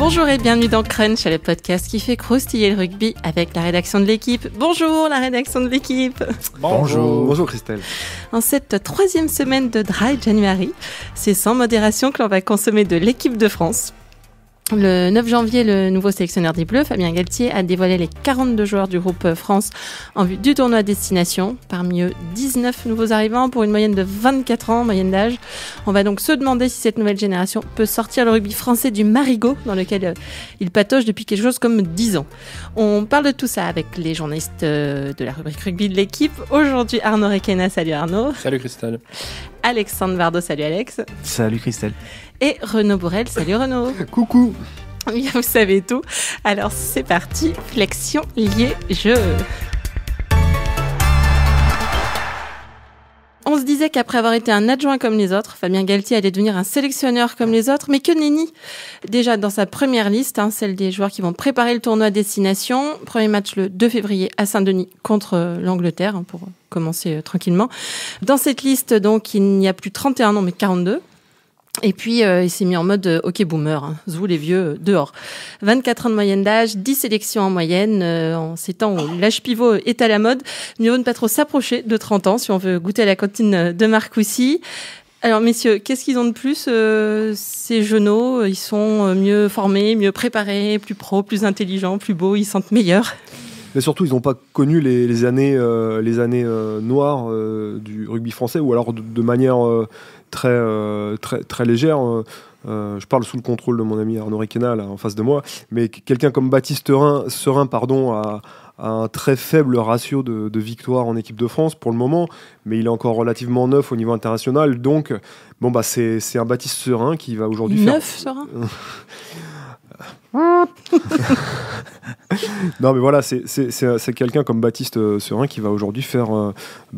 Bonjour et bienvenue dans Crunch, le podcast qui fait croustiller le rugby avec la rédaction de l'équipe. Bonjour la rédaction de l'équipe. Bonjour. Bonjour Christelle. En cette troisième semaine de Dry January, c'est sans modération que l'on va consommer de l'équipe de France. Le 9 janvier, le nouveau sélectionneur des Bleus, Fabien Galthié, a dévoilé les 42 joueurs du groupe France en vue du tournoi destination. Parmi eux, 19 nouveaux arrivants pour une moyenne de 24 ans, moyenne d'âge. On va donc se demander si cette nouvelle génération peut sortir le rugby français du marigot dans lequel il patauge depuis quelque chose comme 10 ans. On parle de tout ça avec les journalistes de la rubrique rugby de l'équipe. Aujourd'hui, Arnaud Requena. Salut Arnaud. Salut Christelle. Alexandre Vardo. Salut Alex. Salut Christelle. Et Renaud Bourrel. Salut Renaud. Coucou. Oui, vous savez tout. Alors c'est parti, flexion liée jeu. On se disait qu'après avoir été un adjoint comme les autres, Fabien Galthié allait devenir un sélectionneur comme les autres, mais que nenni. Déjà dans sa première liste, celle des joueurs qui vont préparer le tournoi destination. Premier match le 2 février à Saint-Denis contre l'Angleterre, pour commencer tranquillement. Dans cette liste, donc, il n'y a plus 31 noms, mais 42. Et puis, il s'est mis en mode hockey boomer, Zou les vieux, dehors. 24 ans de moyenne d'âge, 10 sélections en moyenne, en ces temps où l'âge pivot est à la mode. Mieux vaut ne pas trop s'approcher de 30 ans si on veut goûter à la cantine de Marcoussis. Alors, messieurs, qu'est-ce qu'ils ont de plus, ces jeuneaux? Ils sont mieux formés, mieux préparés, plus pros, plus intelligents, plus beaux, ils se sentent meilleurs. Mais surtout, ils n'ont pas connu les années noires du rugby français, ou alors de manière très légère. Je parle sous le contrôle de mon ami Arnaud Requena, là, en face de moi. Mais quelqu'un comme Baptiste Serin a un très faible ratio de victoires en équipe de France pour le moment, mais il est encore relativement neuf au niveau international. Donc, c'est un Baptiste Serin qui va aujourd'hui faire... Neuf, Serin. Non mais voilà, c'est quelqu'un comme Baptiste Serin qui va aujourd'hui faire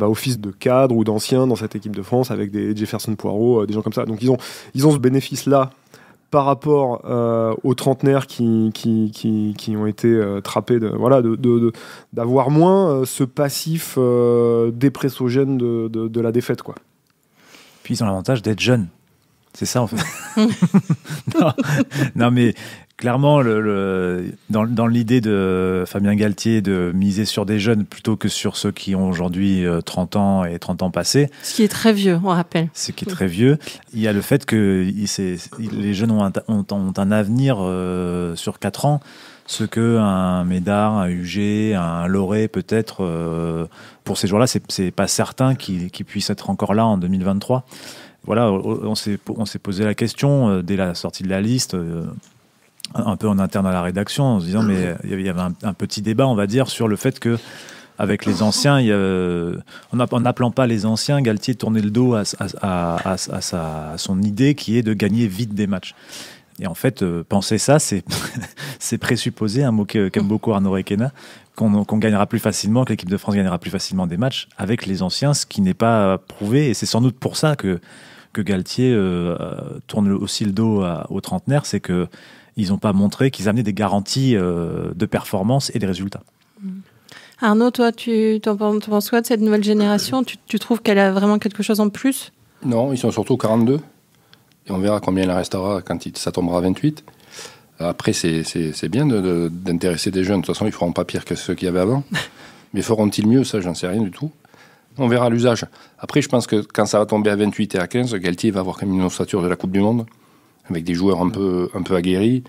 office de cadre ou d'ancien dans cette équipe de France avec des Jefferson Poirot, des gens comme ça. Donc ils ont ce bénéfice-là par rapport aux trentenaires qui ont été trappés d'avoir moins ce passif dépressogène de la défaite, quoi. Puis ils ont l'avantage d'être jeunes. C'est ça en fait. non mais clairement, dans l'idée de Fabien Galthié de miser sur des jeunes plutôt que sur ceux qui ont aujourd'hui 30 ans et 30 ans passés. Ce qui est très vieux, on rappelle. Ce qui est très vieux. Il y a le fait que les jeunes ont un avenir sur 4 ans, ce qu'un Médard, un Huget, un Lauré peut-être, pour ces joueurs-là, c'est pas certain qu'ils puissent être encore là en 2023. Voilà, on s'est posé la question dès la sortie de la liste, un peu en interne à la rédaction, en se disant, mais il y avait un petit débat, on va dire, sur le fait que avec les anciens, en n'appelant pas les anciens, Galthié tournait le dos à son idée qui est de gagner vite des matchs. Et en fait, penser ça, c'est présupposer un mot qu'aime beaucoup Arnaud Requena, qu'on gagnera plus facilement, que l'équipe de France gagnera plus facilement des matchs avec les anciens, ce qui n'est pas prouvé. Et c'est sans doute pour ça que Galthié tourne aussi le dos aux trentenaires, c'est qu'ils n'ont pas montré qu'ils amenaient des garanties de performance et des résultats. Arnaud, toi, tu penses quoi de cette nouvelle génération? Tu trouves qu'elle a vraiment quelque chose en plus? Non, ils sont surtout 42. Et on verra combien il en restera quand ça tombera à 28. Après, c'est bien d'intéresser des jeunes. De toute façon, ils ne feront pas pire que ceux qu'il y avait avant. Mais feront-ils mieux? Ça, j'en sais rien du tout. On verra l'usage. Après, je pense que quand ça va tomber à 28 et à 15, Galthier va avoir quand même une ossature de la Coupe du Monde, avec des joueurs un peu aguerris.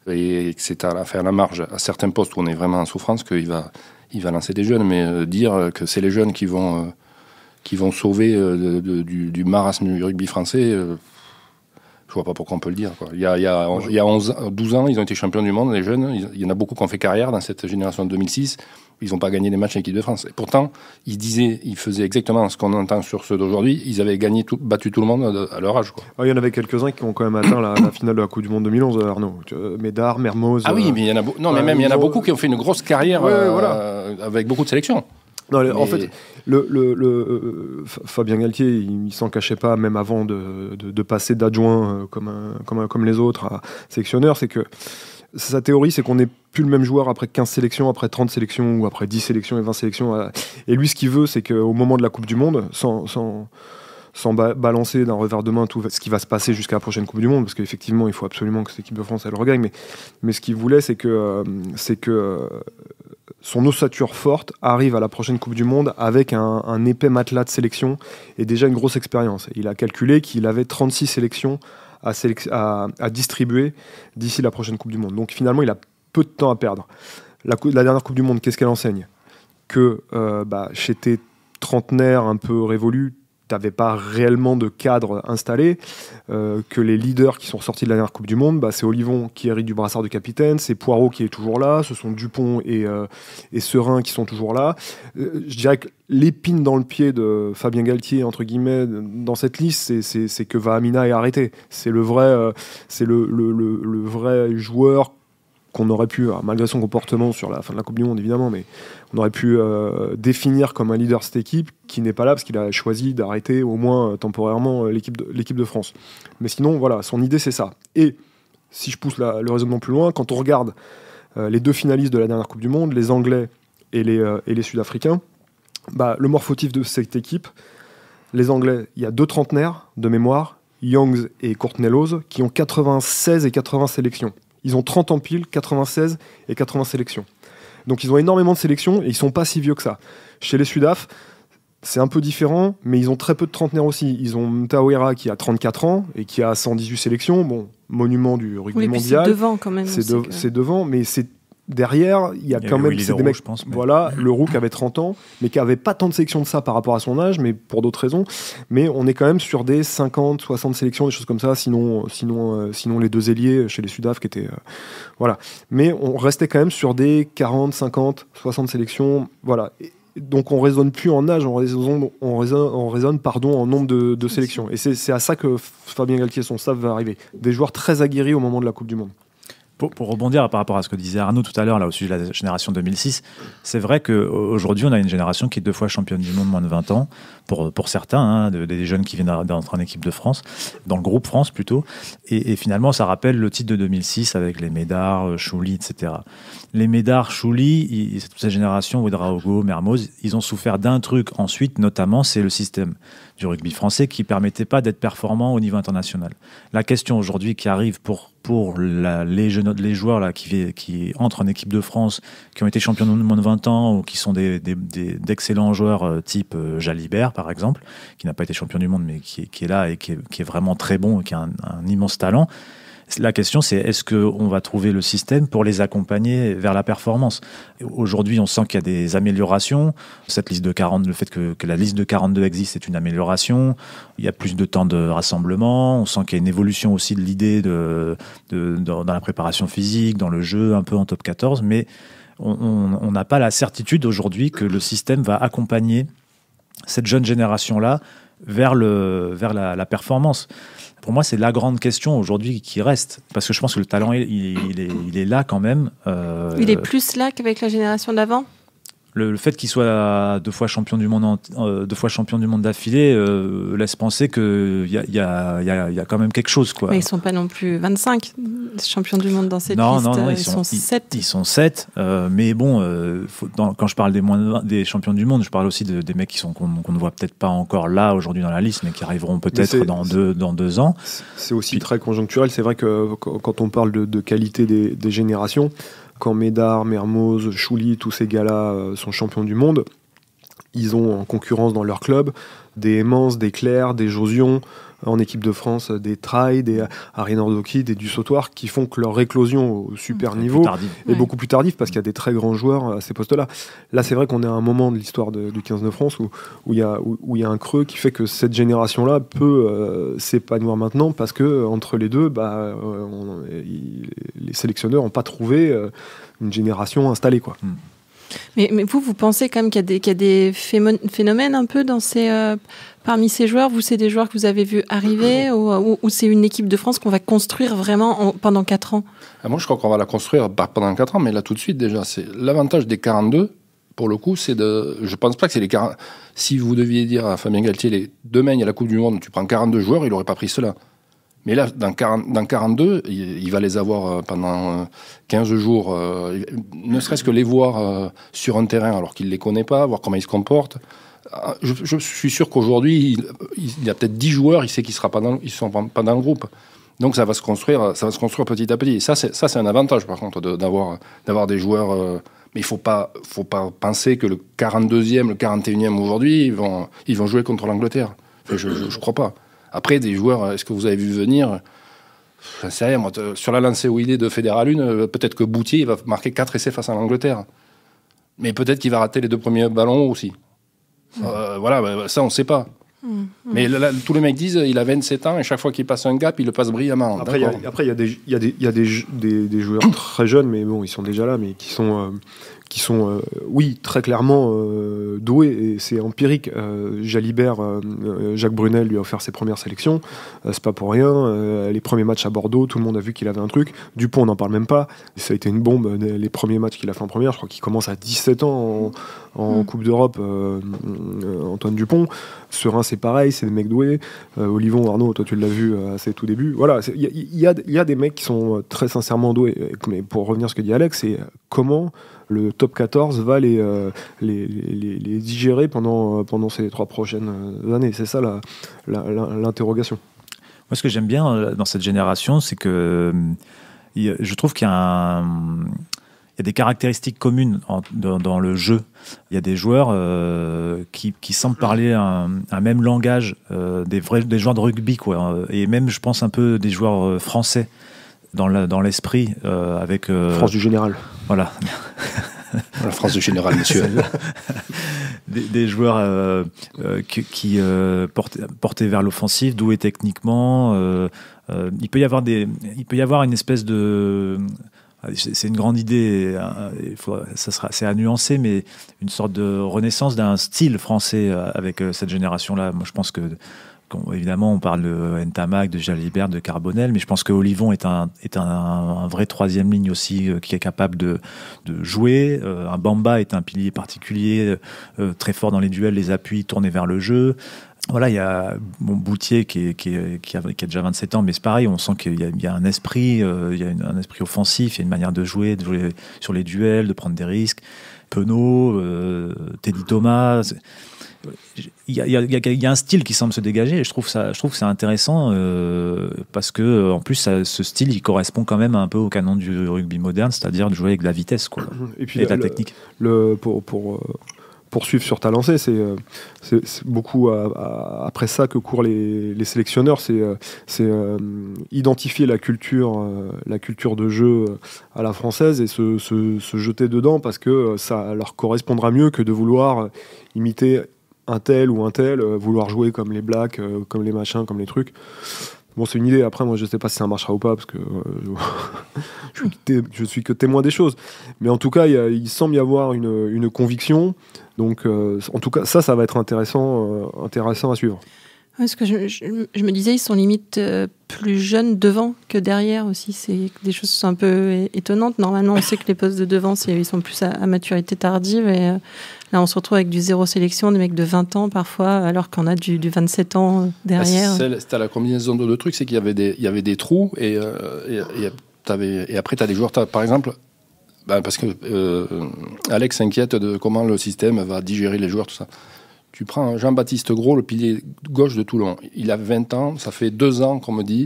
Et c'est à la marge, à certains postes où on est vraiment en souffrance, qu'il va lancer des jeunes. Mais dire que c'est les jeunes qui vont sauver du marasme du rugby français... je vois pas pourquoi on peut le dire, quoi. Il y a 12 ans, ils ont été champions du monde, les jeunes. Il y en a beaucoup qui ont fait carrière dans cette génération de 2006. Ils n'ont pas gagné des matchs en équipe de France. Et pourtant, ils faisaient exactement ce qu'on entend sur ceux d'aujourd'hui. Ils avaient battu tout le monde à leur âge, quoi. Il y en avait quelques-uns qui ont quand même atteint la finale de la Coupe du Monde 2011, Arnaud. Médard, Mermoz... Ah oui, mais il y en a il y en a beaucoup qui ont fait une grosse carrière avec beaucoup de sélections. Non, en fait, Fabien Galthié, il s'en cachait pas, même avant de passer d'adjoint comme les autres à sélectionneur. C'est que sa théorie, c'est qu'on n'est plus le même joueur après 15 sélections, après 30 sélections ou après 10 sélections et 20 sélections. Et lui, ce qu'il veut, c'est qu'au moment de la Coupe du Monde, sans sans balancer d'un revers de main tout ce qui va se passer jusqu'à la prochaine Coupe du Monde, parce qu'effectivement, il faut absolument que cette équipe de France elle regagne. Mais ce qu'il voulait, c'est que son ossature forte arrive à la prochaine Coupe du Monde avec un épais matelas de sélection et déjà une grosse expérience. Il a calculé qu'il avait 36 sélections à distribuer d'ici la prochaine Coupe du Monde. Donc finalement, il a peu de temps à perdre. La dernière Coupe du Monde, qu'est-ce qu'elle enseigne ? Que chez tes trentenaires un peu révolus, tu n'avais pas réellement de cadre installé, que les leaders qui sont sortis de la dernière Coupe du Monde, c'est Olivon qui hérite du brassard de capitaine, c'est Poirot qui est toujours là, ce sont Dupont et Serein qui sont toujours là. Je dirais que l'épine dans le pied de Fabien Galtier, entre guillemets, dans cette liste, c'est que Vahamina est arrêté. C'est le vrai joueur qu'on aurait pu, malgré son comportement sur la fin de la Coupe du Monde évidemment, mais on aurait pu définir comme un leader de cette équipe qui n'est pas là parce qu'il a choisi d'arrêter au moins temporairement l'équipe de France. Mais sinon, voilà, son idée c'est ça. Et si je pousse le raisonnement plus loin, quand on regarde les deux finalistes de la dernière Coupe du Monde, les Anglais et les Sud-Africains, le morphotype de cette équipe, les Anglais, il y a deux trentenaires de mémoire, Youngs et Courtney Lawes, qui ont 96 et 80 sélections. Ils ont 30 en pile, 96 et 80 sélections. Donc ils ont énormément de sélections et ils ne sont pas si vieux que ça. Chez les Sudaf, c'est un peu différent, mais ils ont très peu de trentenaires aussi. Ils ont Mtaouira qui a 34 ans et qui a 118 sélections. Bon, monument du rugby mondial. C'est devant quand même. C'est devant, mais c'est derrière, il y a quand même des mecs, je pense, voilà, le Roux qui avait 30 ans, mais qui n'avait pas tant de sélections de ça par rapport à son âge, mais pour d'autres raisons. Mais on est quand même sur des 50, 60 sélections, des choses comme ça, sinon les deux ailiers chez les Sudaf qui étaient... voilà. Mais on restait quand même sur des 40, 50, 60 sélections, voilà. Donc on raisonne plus en âge, on raisonne en nombre de sélections. Et c'est à ça que Fabien Galtier et son staff va arriver. Des joueurs très aguerris au moment de la Coupe du Monde. Pour rebondir par rapport à ce que disait Arnaud tout à l'heure, là, au sujet de la génération 2006, c'est vrai qu'aujourd'hui, on a une génération qui est 2 fois championne du monde moins de 20 ans, pour certains, des jeunes qui viennent d'entrer en équipe de France, dans le groupe France plutôt, et finalement, ça rappelle le titre de 2006 avec les Médard, Chouli, etc. Les Médard, Chouli, toute cette génération, Ouedraogo, Mermoz, ils ont souffert d'un truc ensuite, notamment, c'est le système du rugby français qui ne permettait pas d'être performant au niveau international. La question aujourd'hui qui arrive pour les joueurs là, qui entrent en équipe de France, qui ont été champions de moins de 20 ans ou qui sont d'excellents joueurs type Jalibert par exemple, qui n'a pas été champion du monde mais qui est là et qui est vraiment très bon et qui a un immense talent. La question, c'est est-ce qu'on va trouver le système pour les accompagner vers la performance ? Aujourd'hui, on sent qu'il y a des améliorations. Cette liste de 40, le fait que la liste de 42 existe, c'est une amélioration. Il y a plus de temps de rassemblement. On sent qu'il y a une évolution aussi de l'idée dans la préparation physique, dans le jeu, un peu en top 14. Mais on n'a pas la certitude aujourd'hui que le système va accompagner cette jeune génération-là vers la performance. Pour moi, c'est la grande question aujourd'hui qui reste. Parce que je pense que le talent, il est là quand même. Il est plus là qu'avec la génération d'avant ? Le fait qu'il soit 2 fois champion du monde d'affilée laisse penser qu'il y a quand même quelque chose, quoi. Mais ils ne sont pas non plus 25 champions du monde dans cette liste. Non, ils sont 7. Ils sont 7. Mais bon, quand je parle des champions du monde, je parle aussi des mecs qu'on ne voit peut-être pas encore là aujourd'hui dans la liste, mais qui arriveront peut-être dans 2 ans. C'est aussi très conjoncturel. C'est vrai que quand on parle de qualité des générations, quand Médard, Mermoz, Chouli, tous ces gars-là sont champions du monde, ils ont en concurrence dans leur club des Emmans, des Claire, des Josion, en équipe de France, des Trailles, des Ariane Ordoki, des Dussautoir, qui font que leur éclosion au super niveau est beaucoup plus tardive parce qu'il y a des très grands joueurs à ces postes-là. Là, c'est vrai qu'on est à un moment de l'histoire du 15 de France où il y a un creux qui fait que cette génération-là peut s'épanouir maintenant parce que entre les deux, les sélectionneurs n'ont pas trouvé une génération installée, quoi. Mais vous pensez quand même qu'il y a des phénomènes un peu dans parmi ces joueurs ? Vous, c'est des joueurs que vous avez vus arriver ou c'est une équipe de France qu'on va construire vraiment pendant 4 ans ? Moi, je crois qu'on va la construire pendant 4 ans, mais là, tout de suite, déjà, c'est l'avantage des 42, pour le coup, c'est je pense pas que c'est les 40... Si vous deviez dire à Fabien Galtier, demain, il y a la Coupe du Monde, tu prends 42 joueurs, il n'aurait pas pris cela. Mais là, dans 42, il va les avoir pendant 15 jours, ne serait-ce que les voir sur un terrain alors qu'il ne les connaît pas, voir comment ils se comportent. Je suis sûr qu'aujourd'hui, il y a peut-être 10 joueurs, il sait qu'ils ne sont pas dans le groupe. Donc ça va se construire petit à petit. Et ça, c'est un avantage, par contre, d'avoir des joueurs... mais il ne faut pas penser que le 42e, le 41e aujourd'hui, ils vont jouer contre l'Angleterre. Enfin, je ne crois pas. Après, des joueurs, est-ce que vous avez vu venir? J'en sais rien. Moi, sur la lancée où il est de Fédéral 1, peut-être que Boutier il va marquer 4 essais face à l'Angleterre. Mais peut-être qu'il va rater les 2 premiers ballons aussi. Voilà, ça, on ne sait pas. Mais là, tous les mecs disent il a 27 ans et chaque fois qu'il passe un gap, il le passe brillamment. Après, il y a des joueurs très jeunes, mais bon, ils sont déjà là, mais qui sont oui, très clairement doués, et c'est empirique. Jalibert, Jacques Brunel lui a offert ses premières sélections, c'est pas pour rien. Les premiers matchs à Bordeaux, tout le monde a vu qu'il avait un truc. Dupont, on n'en parle même pas. Ça a été une bombe, les premiers matchs qu'il a fait en première. Je crois qu'il commence à 17 ans en Coupe d'Europe, Antoine Dupont. Serein, c'est pareil, c'est des mecs doués. Olivon, Arnaud, toi tu l'as vu à ses tout débuts. Voilà, il y a des mecs qui sont très sincèrement doués. Mais pour revenir à ce que dit Alex, c'est comment le top 14 va les digérer pendant ces 3 prochaines années. C'est ça l'interrogation. Moi, ce que j'aime bien dans cette génération, c'est que je trouve qu'il y a des caractéristiques communes dans le jeu. Il y a des joueurs qui semblent parler un même langage, des joueurs de rugby, quoi. Et même, je pense, un peu des joueurs français dans l'esprit. Avec France du Général. Voilà. La France du Général, monsieur. des joueurs qui portés vers l'offensive, doués techniquement. Il peut y avoir une espèce de... C'est une grande idée, c'est à nuancer, mais une sorte de renaissance d'un style français avec cette génération-là. Moi, je pense que, évidemment, on parle de Ntamak, de Jalibert, de Carbonel, mais je pense que Olivon est un vrai 3e ligne aussi, qui est capable de jouer. Un Bamba est un pilier particulier, très fort dans les duels, les appuis, tourné vers le jeu. Voilà, il y a Boutier qui a déjà 27 ans, mais c'est pareil, on sent qu'il y a un esprit, un esprit offensif, il y a une manière de jouer sur les duels, de prendre des risques. Penaud, Teddy Thomas, il y a un style qui semble se dégager, et je trouve que c'est intéressant parce que en plus ce style il correspond quand même un peu au canon du rugby moderne, c'est-à-dire de jouer avec de la vitesse, quoi, et puis de la technique. Pour suivre sur ta lancée, c'est beaucoup après ça que courent les sélectionneurs, c'est identifier la culture de jeu à la française et se jeter dedans, parce que ça leur correspondra mieux que de vouloir imiter un tel ou un tel, vouloir jouer comme les Blacks, comme les machins, comme les trucs. Bon, c'est une idée. Après, moi, je sais pas si ça marchera ou pas, parce que je suis que témoin des choses. Mais en tout cas, il semble y avoir une conviction. Donc, en tout cas, ça va être intéressant à suivre. Parce que je me disais, ils sont limite plus jeunes devant que derrière aussi. C'est des choses qui sont un peu étonnantes. Normalement, on sait que les postes de devant, ils sont plus à maturité tardive. Et là, on se retrouve avec du 0 sélection, des mecs de 20 ans parfois, alors qu'on a du 27 ans derrière. C'était la combinaison de deux trucs, c'est qu'il y avait des trous et après, tu as des joueurs, par exemple... parce que Alex s'inquiète de comment le système va digérer les joueurs, tout ça. Tu prends Jean-Baptiste Gros, le pilier gauche de Toulon. Il a 20 ans, ça fait 2 ans qu'on me dit,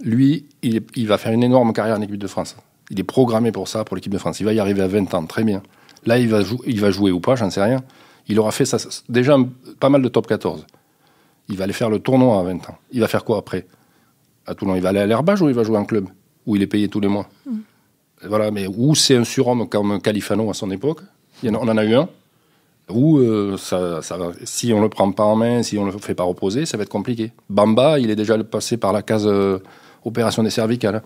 lui, il va faire une énorme carrière en équipe de France. Il est programmé pour ça, pour l'équipe de France. Il va y arriver à 20 ans, très bien. Là, il va jouer ou pas, j'en sais rien. Il aura fait ça, déjà pas mal de top 14. Il va aller faire le tournoi à 20 ans. Il va faire quoi après? À Toulon, il va aller à l'Herbage ou il va jouer en club, où il est payé tous les mois? Voilà, mais où c'est un surhomme comme Califano à son époque, on en a eu un, où si on ne le prend pas en main, si on ne le fait pas reposer, ça va être compliqué. Bamba, il est déjà passé par la case opération des cervicales.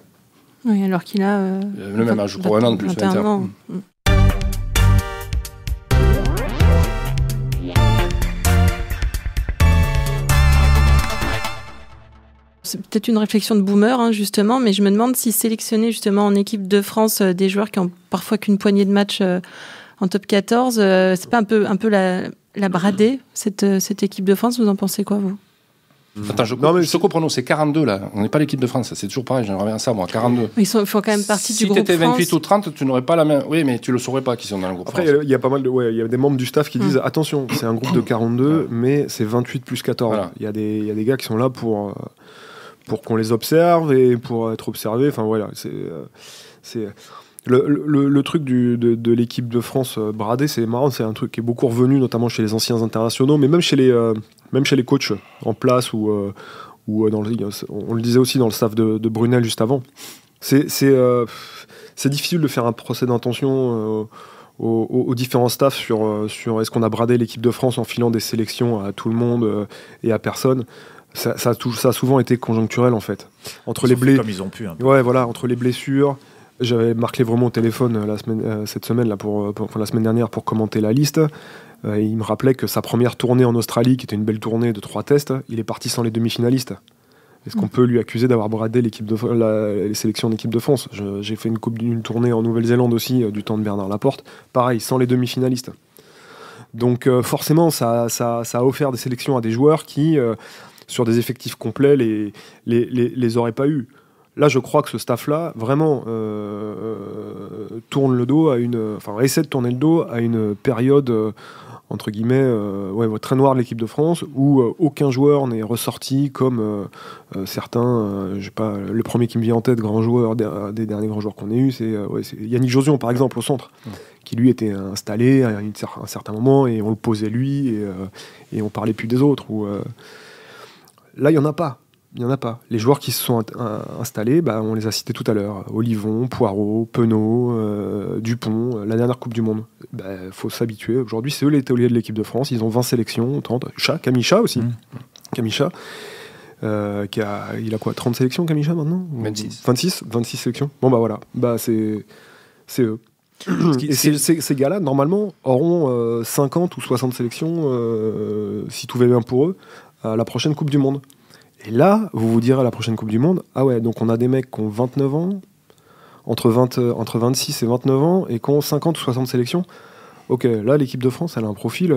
Oui, alors qu'il a... le même âge, pour un an de plus. 21 ans. C'est peut-être une réflexion de boomer, justement, mais je me demande si sélectionner justement en équipe de France des joueurs qui ont parfois qu'une poignée de matchs en top 14, c'est pas un peu la brader, cette équipe de France? Vous en pensez quoi, vous? Attends, je te comprends, nous, c'est 42 là. On n'est pas l'équipe de France, c'est toujours pareil, j'aimerais bien ça, moi, 42. Ils font quand même partie du groupe France. Si tu étais 28 ou 30, tu n'aurais pas la main. Oui, mais tu le saurais pas qu'ils sont dans le groupe France. Après, il y a pas mal il y a des membres du staff qui disent attention, c'est un groupe de 42, mais c'est 28 plus 14. Voilà. Il y a des gars qui sont là pour qu'on les observe et pour être observés. Enfin voilà, c'est le truc de l'équipe de France bradée, c'est marrant, c'est un truc qui est beaucoup revenu, notamment chez les anciens internationaux, mais même chez les coachs en place ou on le disait aussi dans le staff de Brunel juste avant. C'est difficile de faire un procès d'intention aux différents staffs sur est-ce qu'on a bradé l'équipe de France en filant des sélections à tout le monde et à personne. Ça a souvent été conjoncturel en fait. Comme ils ont pu. Ouais, voilà, entre les blessures. J'avais Marc Lévremont au téléphone cette semaine, la semaine dernière, pour commenter la liste. Il me rappelait que sa première tournée en Australie, qui était une belle tournée de 3 tests, il est parti sans les demi-finalistes. Est-ce qu'on peut lui accuser d'avoir bradé les sélections d'équipe de France ? J'ai fait une tournée en Nouvelle-Zélande aussi, du temps de Bernard Laporte. Pareil, sans les demi-finalistes. Donc forcément, ça a offert des sélections à des joueurs qui, sur des effectifs complets, les auraient pas eu. Là, je crois que ce staff-là, vraiment, essaie de tourner le dos à une période, entre guillemets, très noire de l'équipe de France, où aucun joueur n'est ressorti comme certains. Le premier qui me vient en tête, grand joueur, des derniers grands joueurs qu'on ait eu, c'est Yannick Josion, par exemple, au centre, qui lui était installé à un certain moment, et on le posait lui, et on parlait plus des autres. Là, il n'y en a pas. Il n'y en a pas. Les joueurs qui se sont installés, on les a cités tout à l'heure. Olivon, Poirot, Penaud, Dupont, la dernière Coupe du Monde. Faut s'habituer. Aujourd'hui, c'est eux les tauliers de l'équipe de France. Ils ont 20 sélections, 30. Camicha aussi. Camicha, il a quoi, 30 sélections, Camicha, maintenant ? 26 sélections. Bon, voilà. C'est eux. Et ces gars-là, normalement, auront 50 ou 60 sélections, si tout va bien pour eux, à la prochaine Coupe du Monde. Et là, vous vous direz à la prochaine Coupe du Monde, ah ouais, donc on a des mecs qui ont 29 ans, entre 26 et 29 ans, et qui ont 50 ou 60 sélections. Ok, là, l'équipe de France, elle a un profil,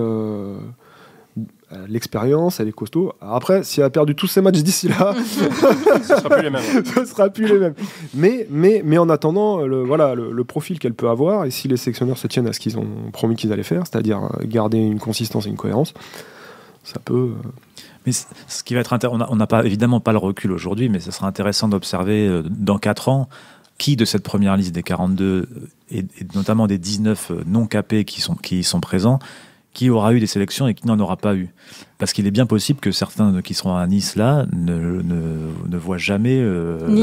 l'expérience, elle est costaud. Alors après, si elle a perdu tous ses matchs d'ici là, ce sera plus les mêmes. Ce sera plus les mêmes. Mais en attendant, le profil qu'elle peut avoir, et si les sélectionneurs se tiennent à ce qu'ils ont promis qu'ils allaient faire, c'est-à-dire garder une consistance et une cohérence, ça peut... Mais ce qui va être on n'a évidemment pas le recul aujourd'hui, mais ce sera intéressant d'observer dans 4 ans qui de cette première liste des 42 et notamment des 19 non capés qui sont présents, qui aura eu des sélections et qui n'en aura pas eu. Parce qu'il est bien possible que certains qui seront à Nice là ne voient jamais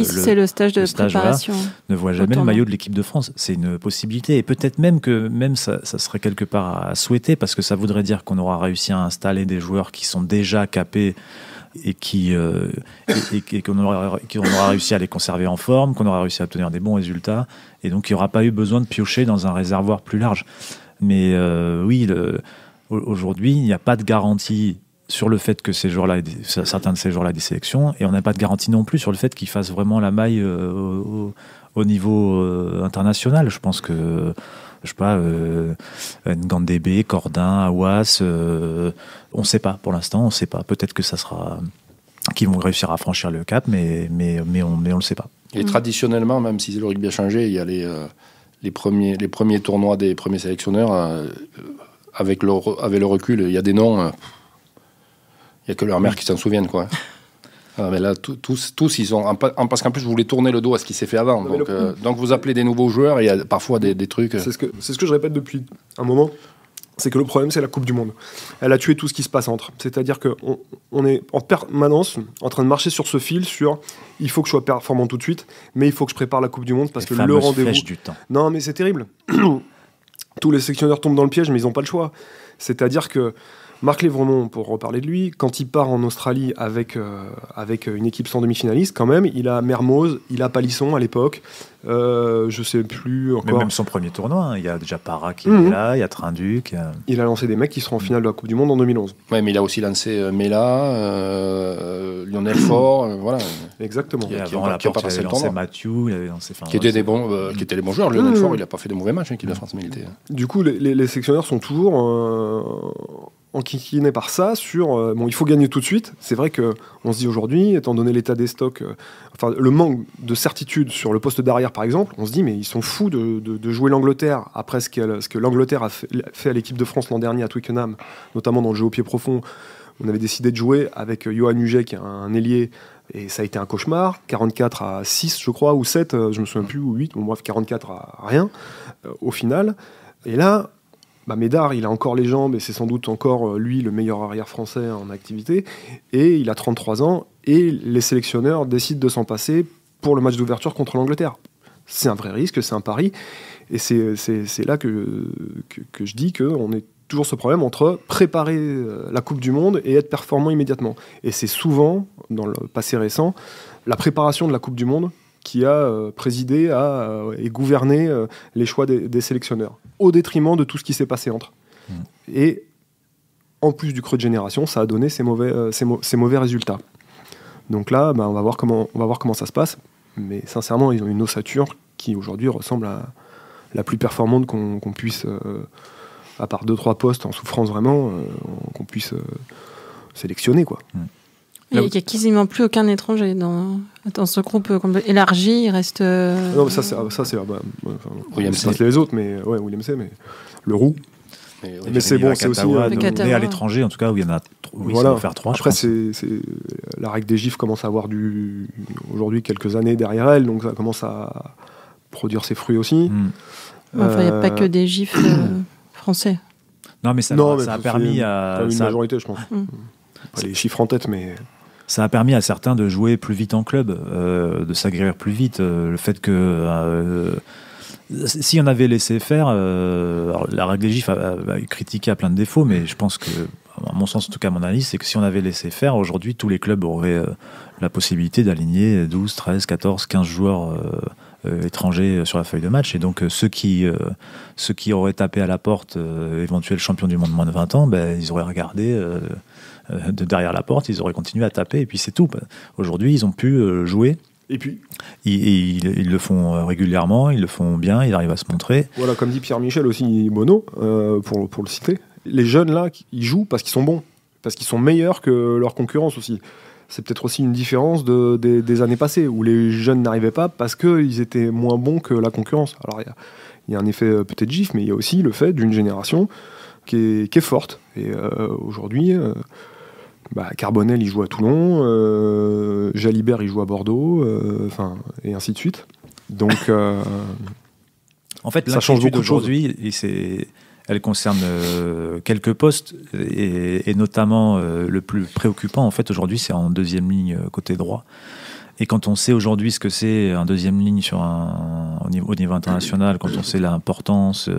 c'est le stage de préparation. Ne voient jamais le maillot de l'équipe de France. C'est une possibilité. Et peut-être même que ça serait quelque part à souhaiter, parce que ça voudrait dire qu'on aura réussi à installer des joueurs qui sont déjà capés et qu'on aura réussi à les conserver en forme, qu'on aura réussi à obtenir des bons résultats, et donc il n'y aura pas eu besoin de piocher dans un réservoir plus large. Mais aujourd'hui, il n'y a pas de garantie sur le fait que certains de ces joueurs-là aient des sélections, et on n'a pas de garantie non plus sur le fait qu'ils fassent vraiment la maille au niveau international. Je pense que, Ngandébé, Cordin, Aouas, on ne sait pas pour l'instant, on ne sait pas. Peut-être que ça sera qu'ils vont réussir à franchir le cap, mais on le sait pas. Et traditionnellement, même si le rugby a changé, il y a les premiers tournois des premiers sélectionneurs, avec le recul, il y a des noms, il n'y a que leur mère qui s'en souviennent, quoi. Mais là, tous ils ont... Parce qu'en plus, vous voulez tourner le dos à ce qui s'est fait avant. Donc vous appelez des nouveaux joueurs, et il y a parfois des trucs... C'est ce que je répète depuis un moment. C'est que le problème, c'est la Coupe du Monde. Elle a tué tout ce qui se passe entre. C'est-à-dire qu'on est en permanence en train de marcher sur ce fil sur il faut que je sois performant tout de suite, mais il faut que je prépare la Coupe du Monde parce que le rendez-vous... du temps. Non, mais c'est terrible. Tous les sélectionneurs tombent dans le piège, mais ils n'ont pas le choix. C'est-à-dire que Marc Lévremont, pour reparler de lui, quand il part en Australie avec une équipe sans demi-finaliste, quand même, il a Mermoz, il a Palisson à l'époque, je sais plus encore. Mais même son premier tournoi, il y a déjà Parra qui est là, il y a Trinduc. Il a lancé des mecs qui seront en finale de la Coupe du Monde en 2011. Ouais, mais il a aussi lancé Mela, Lionel Faure, voilà. Exactement. Et avant la porte, il avait lancé Mathieu, il avait lancé... qui étaient des bons joueurs. Lionel Faure, il n'a pas fait de mauvais matchs, qu'il a France militaire. Du coup, les sélectionneurs sont toujours... enquiquiné par ça sur il faut gagner tout de suite. C'est vrai qu'on se dit aujourd'hui, étant donné l'état des stocks, le manque de certitude sur le poste d'arrière par exemple, on se dit mais ils sont fous de jouer l'Angleterre après ce que l'Angleterre a fait à l'équipe de France l'an dernier à Twickenham, notamment dans le jeu au pied profond. On avait décidé de jouer avec Johan Huget qui est un ailier, et ça a été un cauchemar. 44 à 6 je crois, ou 7, je me souviens plus, ou 8, bon bref 44 à rien au final. Et là, Médard, il a encore les jambes et c'est sans doute encore, lui, le meilleur arrière français en activité. Et il a 33 ans et les sélectionneurs décident de s'en passer pour le match d'ouverture contre l'Angleterre. C'est un vrai risque, c'est un pari. Et c'est là que je dis qu'on est toujours ce problème entre préparer la Coupe du Monde et être performant immédiatement. Et c'est souvent, dans le passé récent, la préparation de la Coupe du Monde qui a présidé et gouverné les choix des sélectionneurs, au détriment de tout ce qui s'est passé entre. Et en plus du creux de génération, ça a donné ces mauvais résultats. Donc là, on va voir comment ça se passe. Mais sincèrement, ils ont une ossature qui aujourd'hui ressemble à la plus performante qu'on puisse, à part 2-3 postes en souffrance vraiment, qu'on puisse sélectionner, quoi. Il n'y a quasiment plus aucun étranger dans ce groupe élargi. Il reste. Non, mais ça c'est William C. Les autres, mais ouais, William C. Mais le roux. Mais c'est bon, c'est aussi né à l'étranger, en tout cas, où il y en a. Ils vont faire 3. Après, la règle des gifs commence à avoir aujourd'hui quelques années derrière elle, donc ça commence à produire ses fruits aussi. Enfin, il n'y a pas que des gifs français. Non, mais ça a permis à une majorité, je pense. Pas les chiffres en tête, mais ça a permis à certains de jouer plus vite en club, de s'aguerrir plus vite. Le fait que si on avait laissé faire, alors la règle des gifs a critiqué à plein de défauts, mais je pense que, à mon sens, en tout cas, mon analyse, c'est que si on avait laissé faire, aujourd'hui, tous les clubs auraient la possibilité d'aligner 12, 13, 14, 15 joueurs étrangers sur la feuille de match. Et donc, ceux qui auraient tapé à la porte, éventuel champion du monde moins de 20 ans, ils auraient regardé de derrière la porte, ils auraient continué à taper, et puis c'est tout. Aujourd'hui, ils ont pu jouer. Et puis ils le font régulièrement, ils le font bien, ils arrivent à se montrer. Voilà, comme dit Pierre-Michel aussi, Bono, pour le citer, les jeunes là, ils jouent parce qu'ils sont bons, parce qu'ils sont meilleurs que leur concurrence aussi. C'est peut-être aussi une différence des années passées, où les jeunes n'arrivaient pas parce qu'ils étaient moins bons que la concurrence. Alors il y a un effet peut-être gif, mais il y a aussi le fait d'une génération qui est forte. Et aujourd'hui... Carbonel il joue à Toulon, Jalibert il joue à Bordeaux, et ainsi de suite. Donc en fait, ça change beaucoup aujourd'hui, elle concerne quelques postes, et notamment le plus préoccupant en fait aujourd'hui, c'est en deuxième ligne côté droit. Et quand on sait aujourd'hui ce que c'est un deuxième ligne au niveau international, quand on sait l'importance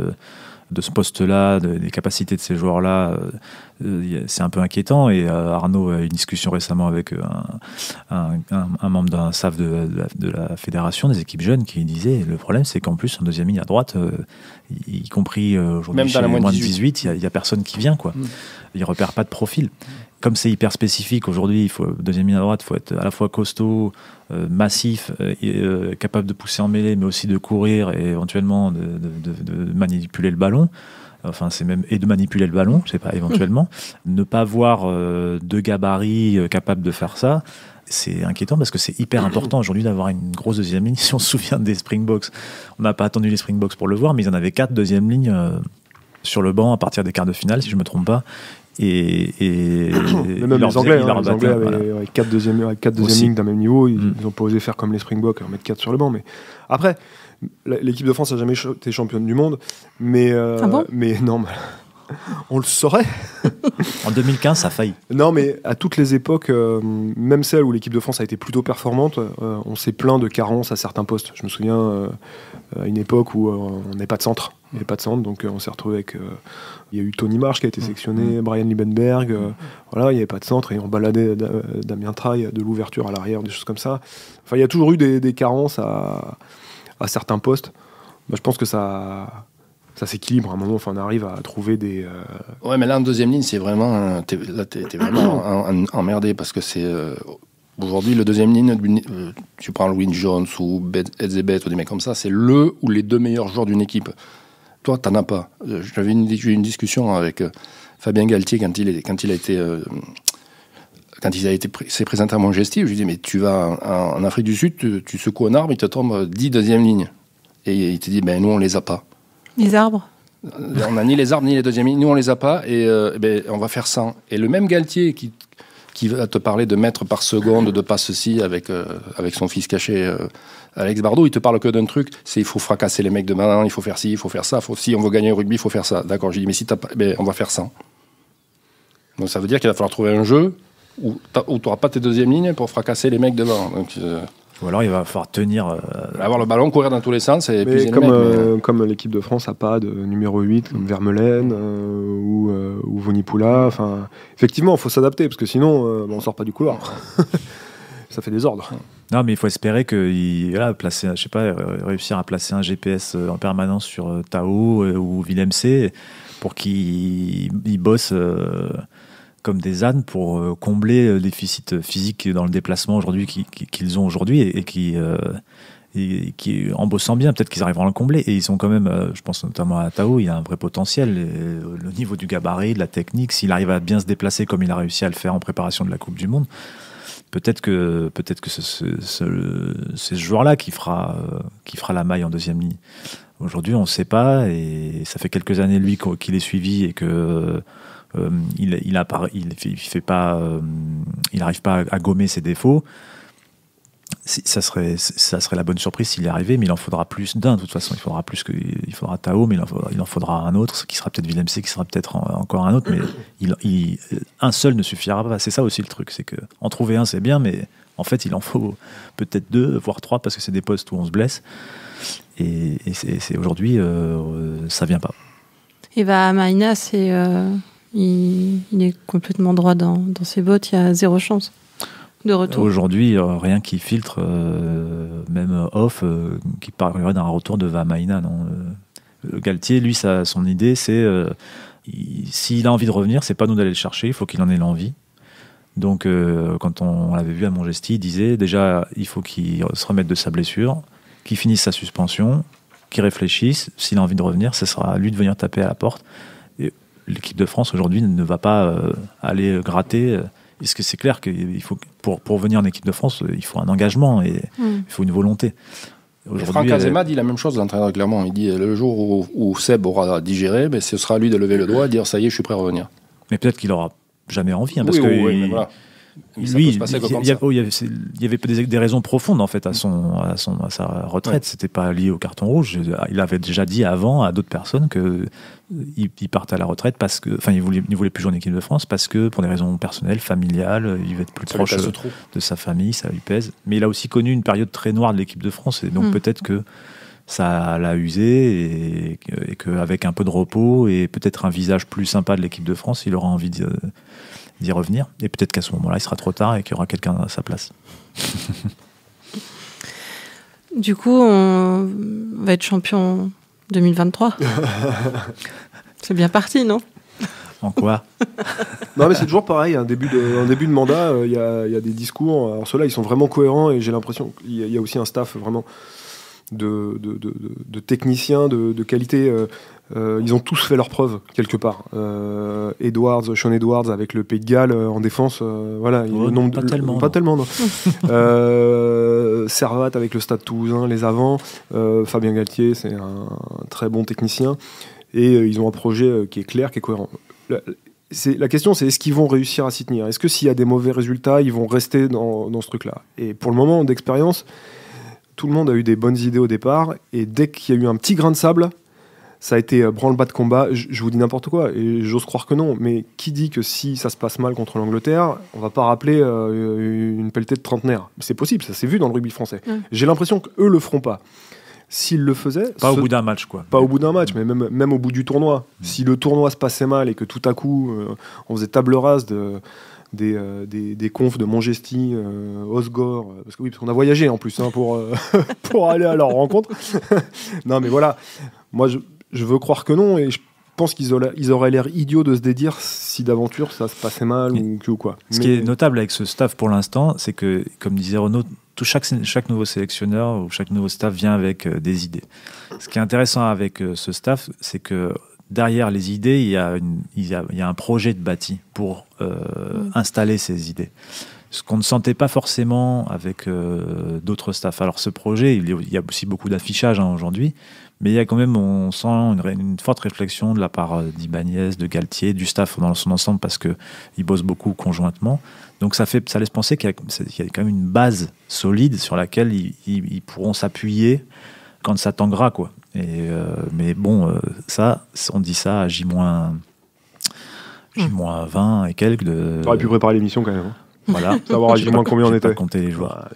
de ce poste-là, des capacités de ces joueurs-là, c'est un peu inquiétant. Et Arnaud a eu une discussion récemment avec un membre d'un staff de la fédération des équipes jeunes qui disait le problème, c'est qu'en plus, en deuxième ligne à droite, y compris aujourd'hui même chez les moins de 18, il n'y a personne qui vient, quoi. Il ne repère pas de profil. Comme c'est hyper spécifique aujourd'hui, deuxième ligne à droite, il faut être à la fois costaud, massif, capable de pousser en mêlée, mais aussi de courir et éventuellement de manipuler le ballon. Enfin, c'est même et de manipuler le ballon, c'est pas éventuellement. Ne pas avoir de gabarit capable de faire ça, c'est inquiétant parce que c'est hyper important aujourd'hui d'avoir une grosse deuxième ligne. Si on se souvient des Springboks, on n'a pas attendu les Springboks pour le voir, mais ils en avaient 4 deuxième lignes sur le banc à partir des quarts de finale, si je me trompe pas. Et même les Anglais, avaient 4 deuxième lignes d'un même niveau, ils n'ont pas osé faire comme les Springboks, mettre 4 sur le banc. Mais après, l'équipe de France n'a jamais été championne du monde, mais non, on le saurait. En 2015, ça a failli. Non, mais à toutes les époques, même celles où l'équipe de France a été plutôt performante, on s'est plaint de carences à certains postes. Je me souviens à une époque où on n'avait pas de centre. Il n'y avait pas de centre, donc on s'est retrouvé avec... il y a eu Tony Marsh qui a été sélectionné, Brian Liebenberg, voilà, il n'y avait pas de centre, et on baladait Damien Traille de l'ouverture à l'arrière, des choses comme ça. Enfin, il y a toujours eu des carences à certains postes. Je pense que ça s'équilibre à un moment, on arrive à trouver des... Ouais, mais là, en deuxième ligne, c'est vraiment... T'es vraiment emmerdé, parce que c'est... Aujourd'hui, le deuxième ligne, tu prends Wyn Jones ou Edzebet ou des mecs comme ça, c'est le ou les deux meilleurs joueurs d'une équipe. Toi, t'en as pas. J'avais une discussion avec Fabien Galtier, quand il s'est présenté à Montgesti, je lui dis mais tu vas en Afrique du Sud, tu secoues un arbre, il te tombe 10 deuxième lignes. Et il te dit ben nous on les a pas. Les arbres. On n'a ni les arbres ni les deuxièmes lignes, nous on les a pas et on va faire 100. Et le même Galtier qui va te parler de mètres par seconde, de pas ceci avec son fils caché, Alex Bardot, il te parle que d'un truc, c'est il faut fracasser les mecs de maintenant, il faut faire ci, il faut faire ça, si on veut gagner au rugby, il faut faire ça. D'accord, j'ai dit mais si t'as pas, on va faire 100. Donc ça veut dire qu'il va falloir trouver un jeu où tu n'auras pas tes deuxièmes lignes pour fracasser les mecs devant. Donc, ou alors il va falloir tenir... avoir le ballon, courir dans tous les sens et mais épuiser comme, les mecs. Comme l'équipe de France n'a pas de numéro 8 comme Vermeulen ou Vunipola, effectivement, il faut s'adapter parce que sinon, on ne sort pas du couloir. Ça fait des ordres. Non, mais il faut espérer qu'il réussir à placer un GPS en permanence sur Tao ou Willem C pour qu'ils bossent comme des ânes pour combler le déficit physique dans le déplacement aujourd'hui qu'ils ont aujourd'hui et qui en bossant bien, peut-être qu'ils arriveront à le combler. Et ils sont quand même, je pense notamment à Tao, il y a un vrai potentiel. Le niveau du gabarit, de la technique, s'il arrive à bien se déplacer comme il a réussi à le faire en préparation de la Coupe du Monde, peut-être que c'est ce joueur-là qui fera la maille en deuxième ligne. Aujourd'hui, on ne sait pas, et ça fait quelques années lui qu'il est suivi et que il n'arrive pas à gommer ses défauts. Ça serait la bonne surprise s'il y arrivait, mais il en faudra plus d'un. De toute façon, il faudra Tao, mais il en faudra un autre, qui sera peut-être Willem C, qui sera peut-être encore un autre, mais un seul ne suffira pas. C'est ça aussi le truc, c'est que en trouver un, c'est bien, mais en fait, il en faut peut-être 2, voire 3, parce que c'est des postes où on se blesse. Et c'est aujourd'hui, ça vient pas. Et Maïna, il est complètement droit dans ses bottes. Il y a 0 chance de retour. Aujourd'hui, rien qui filtre, même off, qui parlerait d'un retour de Vamaina. Non. Galtier, lui, son idée, c'est s'il a envie de revenir, c'est pas nous d'aller le chercher, il faut qu'il en ait l'envie. Donc, quand on l'avait vu à Montgesti, il disait déjà, il faut qu'il se remette de sa blessure, qu'il finisse sa suspension, qu'il réfléchisse. S'il a envie de revenir, ce sera à lui de venir taper à la porte. Et l'équipe de France, aujourd'hui, ne va pas aller gratter. Parce que c'est clair qu'il faut, pour venir en équipe de France, il faut un engagement et il faut une volonté. Franck Azema dit la même chose, l'entraîneur Clermont. Il dit le jour où Seb aura digéré, ce sera à lui de lever le doigt et dire ça y est, je suis prêt à revenir. Mais peut-être qu'il n'aura jamais envie. Parce mais voilà. Lui, il y avait des raisons profondes en fait à sa retraite. Ouais. C'était pas lié au carton rouge. Il avait déjà dit avant à d'autres personnes que il partait à la retraite parce que, il voulait plus jouer en équipe de France parce que pour des raisons personnelles, familiales, il veut être plus proche de sa famille, ça lui pèse. Mais il a aussi connu une période très noire de l'équipe de France et donc peut-être que ça l'a usé et qu'avec un peu de repos et peut-être un visage plus sympa de l'équipe de France, il aura envie d'y revenir. Et peut-être qu'à ce moment-là, il sera trop tard et qu'il y aura quelqu'un à sa place. Du coup, on va être champion 2023. C'est bien parti, non ? En quoi ? Non, mais c'est toujours pareil. Un début de mandat, il y a des discours. Alors ceux-là, ils sont vraiment cohérents et j'ai l'impression qu'il y a aussi un staff vraiment de techniciens de qualité. Ils ont tous fait leurs preuves quelque part. Sean Edwards avec le Pays de Galles en défense, voilà. Pas tellement, non. Servat avec le Stade Toulousain, les avants. Fabien Galtier, c'est un très bon technicien. Et ils ont un projet qui est clair, qui est cohérent. La question, c'est est-ce qu'ils vont réussir à s'y tenir ? Est-ce que s'il y a des mauvais résultats, ils vont rester dans ce truc-là ? Et pour le moment, d'expérience, tout le monde a eu des bonnes idées au départ. Et dès qu'il y a eu un petit grain de sable, ça a été branle-bas de combat. Je vous dis n'importe quoi, et j'ose croire que non. Mais qui dit que si ça se passe mal contre l'Angleterre, on va pas rappeler une pelletée de trentenaires ? C'est possible, ça s'est vu dans le rugby français. J'ai l'impression qu'eux le feront pas. S'ils le faisaient... Pas au bout d'un match, quoi. Pas au bout d'un match, mais même au bout du tournoi. Si le tournoi se passait mal et que tout à coup, on faisait table rase des confs de Montgesti, Osgore, parce qu'on a voyagé en plus pour aller à leur rencontre. Non, mais voilà. Moi, je veux croire que non, et je pense qu'ils auraient l'air idiots de se dédire si d'aventure ça se passait mal ou quoi. Ce qui est notable avec ce staff pour l'instant, c'est que, comme disait Renaud, chaque nouveau sélectionneur ou chaque nouveau staff vient avec des idées. Ce qui est intéressant avec ce staff, c'est que derrière les idées, il y a un projet de bâti pour installer ces idées. Ce qu'on ne sentait pas forcément avec d'autres staffs. Alors ce projet, il y a aussi beaucoup d'affichage aujourd'hui, mais il y a quand même, on sent une forte réflexion de la part d'Ibanez, de Galtier, du staff dans son ensemble, parce qu'ils bossent beaucoup conjointement. Donc ça laisse penser qu'il y a quand même une base solide sur laquelle ils pourront s'appuyer quand ça tanguera, quoi. Mais bon, ça, on dit ça à J-20 et quelques. T'aurais pu préparer l'émission quand même. Hein. Voilà. Savoir à J-, combien on était. J'ai pas compté les joueurs.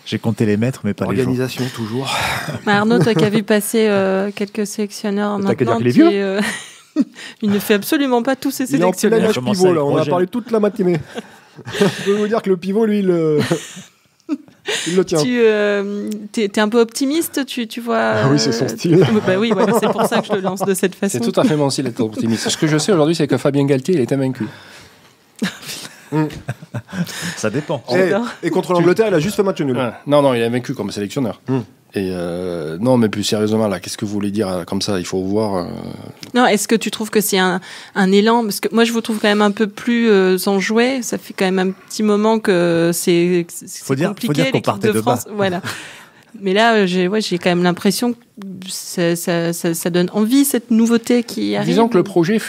J'ai compté les mètres, mais pas les joueurs. Organisation, toujours. Arnaud, toi qui as vu passer quelques sélectionneurs T'as qu'à dire maintenant, qu'il est vieux. il ne fait absolument pas tous ses Il est en plein sélectionneurs. âge pivot, là. On a parlé toute la matinée. Je peux vous dire que le pivot, lui, il le tient. T'es un peu optimiste, tu vois. Ah oui, c'est son style. Bah oui, voilà, c'est pour ça que je le lance de cette façon. C'est tout à fait mon style d'être optimiste. Ce que je sais aujourd'hui, c'est que Fabien Galtier, il est invaincu. Ça dépend. Et contre l'Angleterre, il a juste fait match nul. Ouais. Non, il est invaincu comme sélectionneur. Et non, mais plus sérieusement, là, qu'est-ce que vous voulez dire comme ça? Il faut voir. Non, est-ce que tu trouves que c'est un élan? Parce que moi, je vous trouve quand même un peu plus enjoué. Ça fait quand même un petit moment que c'est compliqué. Faut dire qu'on partait de bas. Voilà. Mais là, j'ai quand même l'impression que ça donne envie, cette nouveauté qui arrive. Disons que le projet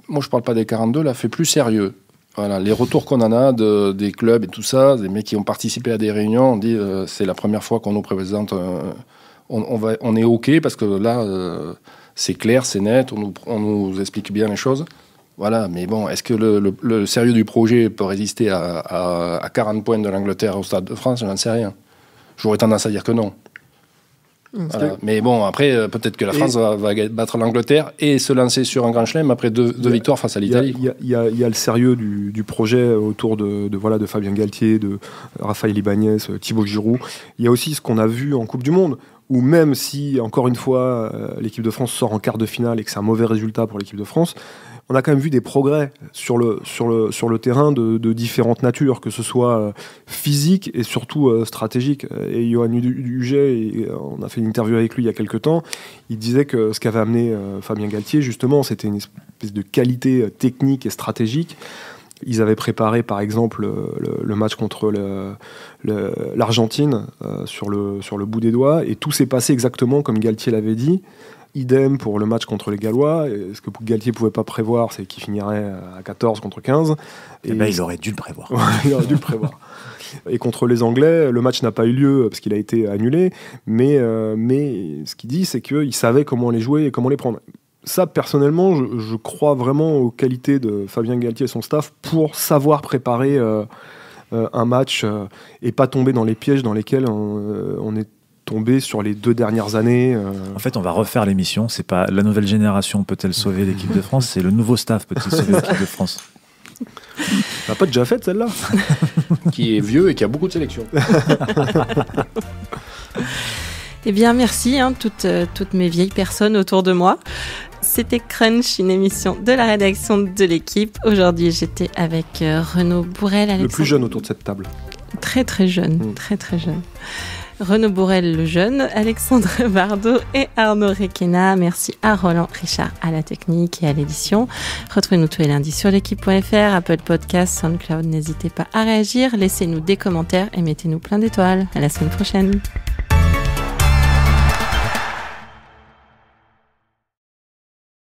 moi je parle pas des 42, là, fait plus sérieux. Voilà, les retours qu'on en a des clubs et tout ça, des mecs qui ont participé à des réunions, on dit c'est la première fois qu'on nous présente, on est OK parce que là, c'est clair, c'est net, on nous explique bien les choses. Voilà, mais bon, est-ce que le sérieux du projet peut résister à 40 points de l'Angleterre au Stade de France? Je n'en sais rien. J'aurais tendance à dire que non. Voilà. Mais bon, après, peut-être que la France va battre l'Angleterre et se lancer sur un grand chelem après deux victoires face à l'Italie. Il y a le sérieux du projet autour de Fabien Galtier, de Raphaël Ibanez, Thibaut Giroud. Il y a aussi ce qu'on a vu en Coupe du Monde, où même si, encore une fois, l'équipe de France sort en quart de finale et que c'est un mauvais résultat pour l'équipe de France, on a quand même vu des progrès sur le terrain de différentes natures, que ce soit physique et surtout stratégique. Et Johan Huget, on a fait une interview avec lui il y a quelques temps, il disait que ce qu'avait amené Fabien Galtier, justement, c'était une espèce de qualité technique et stratégique. Ils avaient préparé, par exemple, le match contre l'Argentine sur le bout des doigts, et tout s'est passé exactement comme Galtier l'avait dit. Idem pour le match contre les Gallois. Et ce que Galtier ne pouvait pas prévoir, c'est qu'il finirait à 14 contre 15. Et ben, il aurait dû le prévoir. Il aurait dû le prévoir. Et contre les Anglais, le match n'a pas eu lieu parce qu'il a été annulé. Mais ce qu'il dit, c'est qu'il savait comment les jouer et comment les prendre. Ça, personnellement, je crois vraiment aux qualités de Fabien Galtier et son staff pour savoir préparer un match et pas tomber dans les pièges dans lesquels on est tombé sur les 2 dernières années. En fait, on va refaire l'émission. C'est pas la nouvelle génération peut-elle sauver l'équipe de France, c'est le nouveau staff peut-il sauver l'équipe de France. On n'a pas déjà fait celle-là. Qui est vieux et qui a beaucoup de sélections. Eh bien, merci, toutes mes vieilles personnes autour de moi. C'était Crunch, une émission de la rédaction de l'équipe. Aujourd'hui, j'étais avec Renaud Bourrel. Le plus jeune autour de cette table. Très, très jeune. Très, très jeune. Renaud Bourrel le jeune, Alexandre Bardot et Arnaud Requena. Merci à Roland Richard à la technique et à l'édition. Retrouvez-nous tous les lundis sur l'équipe.fr, Apple Podcasts, SoundCloud. N'hésitez pas à réagir, laissez-nous des commentaires et mettez-nous plein d'étoiles. À la semaine prochaine.